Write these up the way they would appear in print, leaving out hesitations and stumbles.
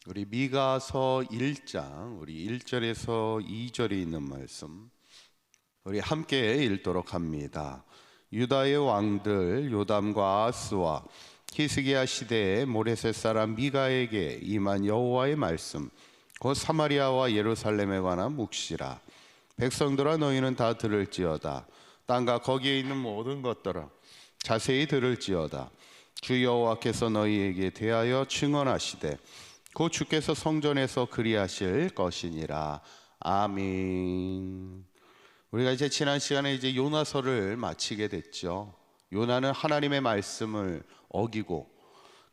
우리 미가서 1장 우리 1절에서 2절에 있는 말씀 우리 함께 읽도록 합니다. 유다의 왕들 요담과 아하스와 히스기야 시대에 모레셋 사람 미가에게 임한 여호와의 말씀 곧 사마리아와 예루살렘에 관한 묵시라. 백성들아 너희는 다 들을지어다. 땅과 거기에 있는 모든 것들아 자세히 들을지어다. 주 여호와께서 너희에게 대하여 증언하시되 곧 주께서 성전에서 그리하실 것이니라. 아멘. 우리가 이제 지난 시간에 이제 요나서를 마치게 됐죠. 요나는 하나님의 말씀을 어기고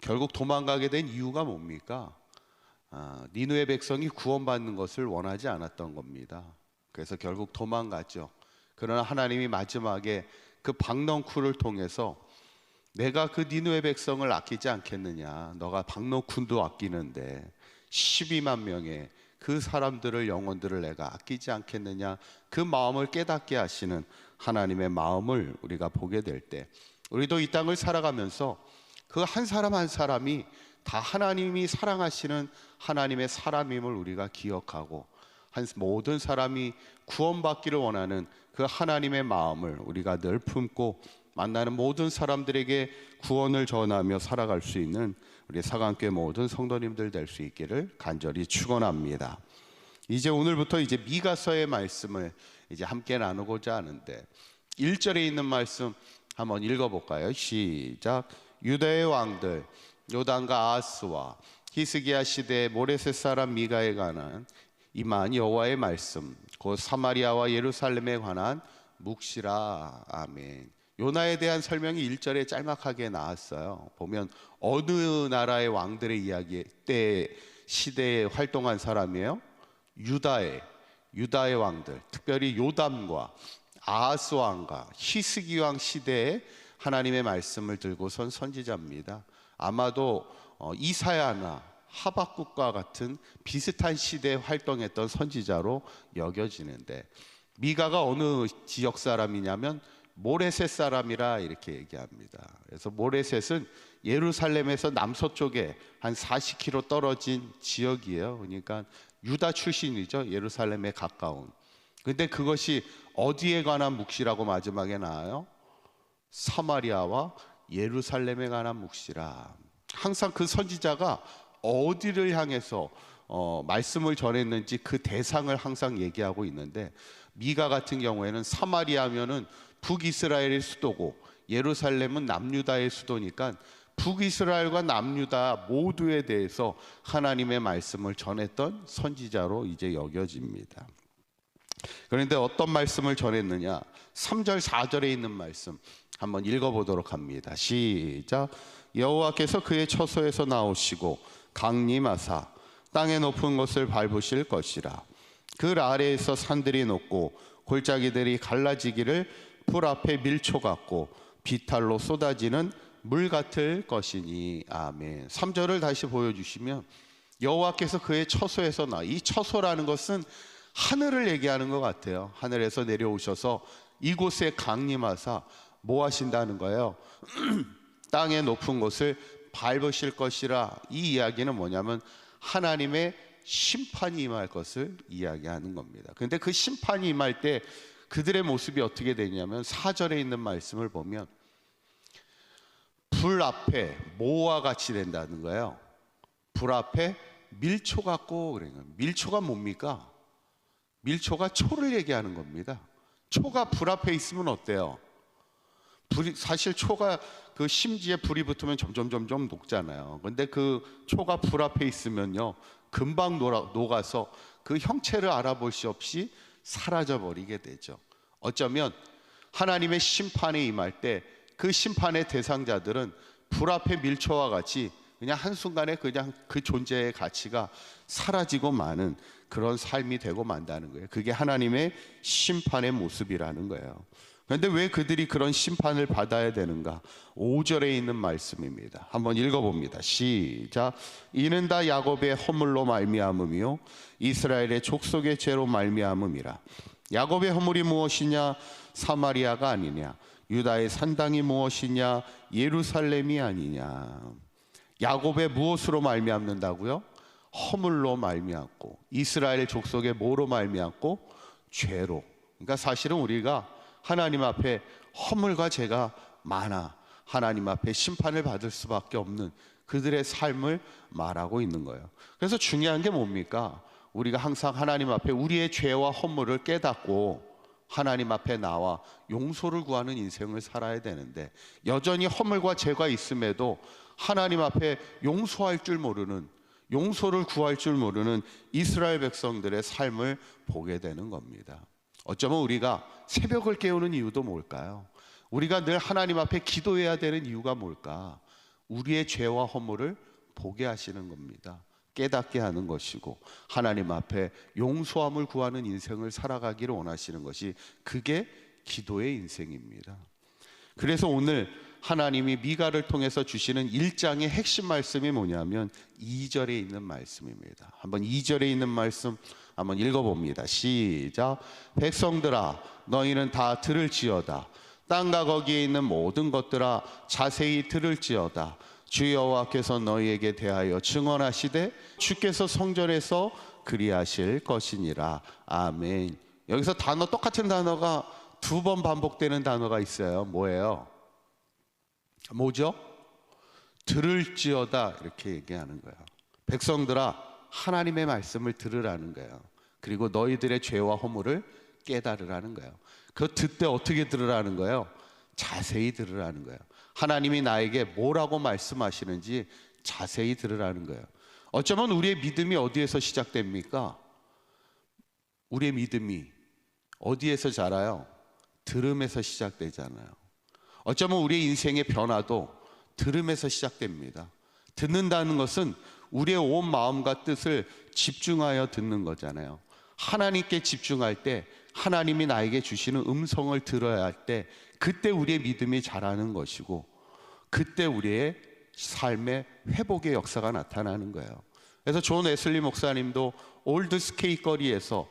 결국 도망가게 된 이유가 뭡니까? 니느웨 백성이 구원받는 것을 원하지 않았던 겁니다. 그래서 결국 도망가죠. 그러나 하나님이 마지막에 그 박넝쿨을 통해서 내가 그 니느웨 백성을 아끼지 않겠느냐, 너가 박넝쿨도 아끼는데 12만 명의 그 사람들을, 영혼들을 내가 아끼지 않겠느냐, 그 마음을 깨닫게 하시는 하나님의 마음을 우리가 보게 될 때 우리도 이 땅을 살아가면서 그 한 사람 한 사람이 다 하나님이 사랑하시는 하나님의 사람임을 우리가 기억하고 모든 사람이 구원받기를 원하는 그 하나님의 마음을 우리가 늘 품고 만나는 모든 사람들에게 구원을 전하며 살아갈 수 있는 우리 사강교회 모든 성도님들 될 수 있기를 간절히 축원합니다. 이제 오늘부터 이제 미가서의 말씀을 이제 함께 나누고자 하는데 1절에 있는 말씀 한번 읽어볼까요? 시작. 유다의 왕들 요담과 아하스와 히스기야 시대의 모레셋 사람 미가에 관한 임한 여호와의 말씀 곧 사마리아와 예루살렘에 관한 묵시라. 아멘. 요나에 대한 설명이 1절에 짤막하게 나왔어요. 보면 어느 나라의 왕들의 이야기 때 시대에 활동한 사람이에요? 유다의 왕들, 특별히 요담과 아하스 왕과 히스기 왕 시대에 하나님의 말씀을 들고 선 선지자입니다. 아마도 이사야나 하박국과 같은 비슷한 시대에 활동했던 선지자로 여겨지는데, 미가가 어느 지역 사람이냐면 모레셋 사람이라 이렇게 얘기합니다. 그래서 모레셋은 예루살렘에서 남서쪽에 한 40km 떨어진 지역이에요. 그러니까 유다 출신이죠. 예루살렘에 가까운. 근데 그것이 어디에 관한 묵시라고 마지막에 나와요? 사마리아와 예루살렘에 관한 묵시라. 항상 그 선지자가 어디를 향해서 말씀을 전했는지 그 대상을 항상 얘기하고 있는데, 미가 같은 경우에는 사마리아면은 북이스라엘의 수도고 예루살렘은 남유다의 수도니까 북이스라엘과 남유다 모두에 대해서 하나님의 말씀을 전했던 선지자로 이제 여겨집니다. 그런데 어떤 말씀을 전했느냐? 3절 4절에 있는 말씀 한번 읽어보도록 합니다. 시작. 여호와께서 그의 처소에서 나오시고 강림하사 땅의 높은 곳을 밟으실 것이라. 그 아래에서 산들이 높고 골짜기들이 갈라지기를 불 앞에 밀초 같고 비탈로 쏟아지는 물 같을 것이니. 아멘. 3절을 다시 보여주시면 여호와께서 그의 처소에서 이 처소라는 것은 하늘을 얘기하는 것 같아요. 하늘에서 내려오셔서 이곳에 강림하사 뭐 하신다는 거예요? 땅의 높은 곳을 밟으실 것이라. 이 이야기는 뭐냐면 하나님의 심판이 임할 것을 이야기하는 겁니다. 그런데 그 심판이 임할 때 그들의 모습이 어떻게 되냐면 4절에 있는 말씀을 보면 불 앞에 뭐와 같이 된다는 거예요. 불 앞에 밀초 같고. 그러니까 밀초가 뭡니까? 밀초가 초를 얘기하는 겁니다. 초가 불 앞에 있으면 어때요? 사실 초가 그 심지에 불이 붙으면 점점 녹잖아요. 근데 그 초가 불 앞에 있으면요 금방 녹아서 그 형체를 알아볼 수 없이 사라져 버리게 되죠. 어쩌면 하나님의 심판에 임할 때 그 심판의 대상자들은 불 앞에 밀초와 같이 그냥 한순간에 그냥 그 존재의 가치가 사라지고 마는 그런 삶이 되고 만다는 거예요. 그게 하나님의 심판의 모습이라는 거예요. 그런데 왜 그들이 그런 심판을 받아야 되는가? 5절에 있는 말씀입니다. 한번 읽어봅니다. 시작. 이는 다 야곱의 허물로 말미암음이요 이스라엘의 족속의 죄로 말미암음이라. 야곱의 허물이 무엇이냐? 사마리아가 아니냐? 유다의 산당이 무엇이냐? 예루살렘이 아니냐? 야곱의 무엇으로 말미암는다고요? 허물로 말미암고, 이스라엘 족속의 뭐로 말미암고? 죄로. 그러니까 사실은 우리가 하나님 앞에 허물과 죄가 많아 하나님 앞에 심판을 받을 수밖에 없는 그들의 삶을 말하고 있는 거예요. 그래서 중요한 게 뭡니까? 우리가 항상 하나님 앞에 우리의 죄와 허물을 깨닫고 하나님 앞에 나와 용서를 구하는 인생을 살아야 되는데, 여전히 허물과 죄가 있음에도 하나님 앞에 용서할 줄 모르는, 용서를 구할 줄 모르는 이스라엘 백성들의 삶을 보게 되는 겁니다. 어쩌면 우리가 새벽을 깨우는 이유도 뭘까요? 우리가 늘 하나님 앞에 기도해야 되는 이유가 뭘까? 우리의 죄와 허물을 보게 하시는 겁니다. 깨닫게 하는 것이고, 하나님 앞에 용서함을 구하는 인생을 살아가기를 원하시는 것이, 그게 기도의 인생입니다. 그래서 오늘 하나님이 미가를 통해서 주시는 1장의 핵심 말씀이 뭐냐면 2절에 있는 말씀입니다. 한번 2절에 있는 말씀 한번 읽어봅니다. 시작. 백성들아, 너희는 다 들을지어다. 땅과 거기에 있는 모든 것들아, 자세히 들을지어다. 주 여호와께서 너희에게 대하여 증언하시되 주께서 성전에서 그리하실 것이니라. 아멘. 여기서 단어, 똑같은 단어가 두 번 반복되는 단어가 있어요. 뭐예요? 뭐죠? 들을지어다, 이렇게 얘기하는 거예요. 백성들아, 하나님의 말씀을 들으라는 거예요. 그리고 너희들의 죄와 허물을 깨달으라는 거예요. 그 듣되 어떻게 들으라는 거예요? 자세히 들으라는 거예요. 하나님이 나에게 뭐라고 말씀하시는지 자세히 들으라는 거예요. 어쩌면 우리의 믿음이 어디에서 시작됩니까? 우리의 믿음이 어디에서 자라요? 들음에서 시작되잖아요. 어쩌면 우리의 인생의 변화도 들음에서 시작됩니다. 듣는다는 것은 우리의 온 마음과 뜻을 집중하여 듣는 거잖아요. 하나님께 집중할 때, 하나님이 나에게 주시는 음성을 들어야 할 때, 그때 우리의 믿음이 자라는 것이고, 그때 우리의 삶의 회복의 역사가 나타나는 거예요. 그래서 존 웨슬리 목사님도 올드 스케이 거리에서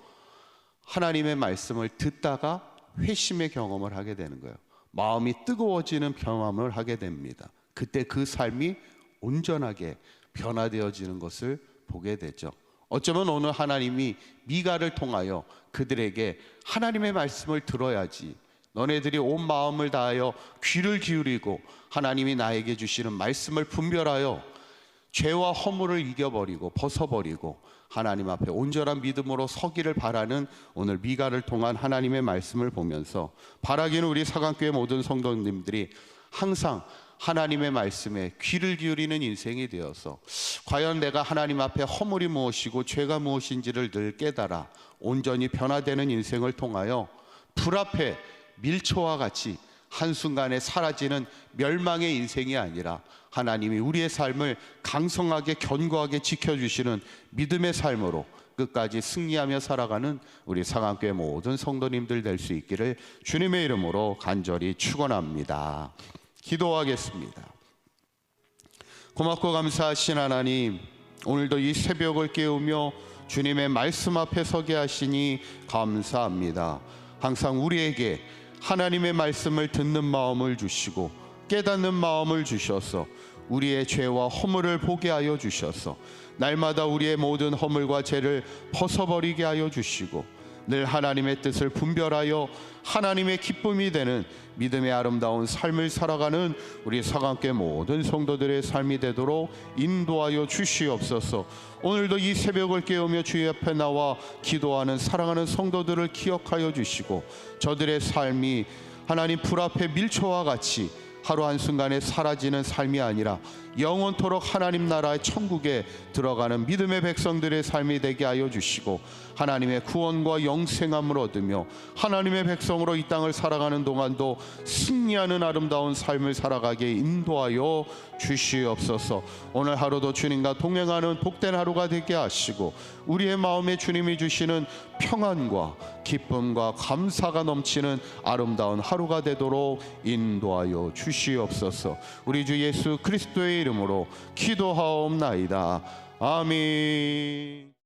하나님의 말씀을 듣다가 회심의 경험을 하게 되는 거예요. 마음이 뜨거워지는 경험을 하게 됩니다. 그때 그 삶이 온전하게 변화되어지는 것을 보게 되죠. 어쩌면 오늘 하나님이 미가를 통하여 그들에게 하나님의 말씀을 들어야지, 너네들이 온 마음을 다하여 귀를 기울이고 하나님이 나에게 주시는 말씀을 분별하여 죄와 허물을 이겨버리고 벗어버리고 하나님 앞에 온전한 믿음으로 서기를 바라는 오늘 미가를 통한 하나님의 말씀을 보면서, 바라기는 우리 사강교회 모든 성도님들이 항상 하나님의 말씀에 귀를 기울이는 인생이 되어서, 과연 내가 하나님 앞에 허물이 무엇이고 죄가 무엇인지를 늘 깨달아 온전히 변화되는 인생을 통하여 불 앞에 밀초와 같이 한순간에 사라지는 멸망의 인생이 아니라 하나님이 우리의 삶을 강성하게 견고하게 지켜주시는 믿음의 삶으로 끝까지 승리하며 살아가는 우리 사강교회 모든 성도님들 될 수 있기를 주님의 이름으로 간절히 축원합니다. 기도하겠습니다. 고맙고 감사하신 하나님, 오늘도 이 새벽을 깨우며 주님의 말씀 앞에 서게 하시니 감사합니다. 항상 우리에게 하나님의 말씀을 듣는 마음을 주시고 깨닫는 마음을 주셔서 우리의 죄와 허물을 보게 하여 주셔서 날마다 우리의 모든 허물과 죄를 벗어버리게 하여 주시고 늘 하나님의 뜻을 분별하여 하나님의 기쁨이 되는 믿음의 아름다운 삶을 살아가는 우리 사강교회 모든 성도들의 삶이 되도록 인도하여 주시옵소서. 오늘도 이 새벽을 깨우며 주의 앞에 나와 기도하는 사랑하는 성도들을 기억하여 주시고 저들의 삶이 하나님 불 앞에 밀초와 같이 하루 한순간에 사라지는 삶이 아니라 영원토록 하나님 나라의 천국에 들어가는 믿음의 백성들의 삶이 되게 하여 주시고 하나님의 구원과 영생함을 얻으며 하나님의 백성으로 이 땅을 살아가는 동안도 승리하는 아름다운 삶을 살아가게 인도하여 주시옵소서. 오늘 하루도 주님과 동행하는 복된 하루가 되게 하시고 우리의 마음에 주님이 주시는 평안과 기쁨과 감사가 넘치는 아름다운 하루가 되도록 인도하여 주시옵소서. 우리 주 예수 그리스도의 이름으로 기도하옵나이다. 아멘.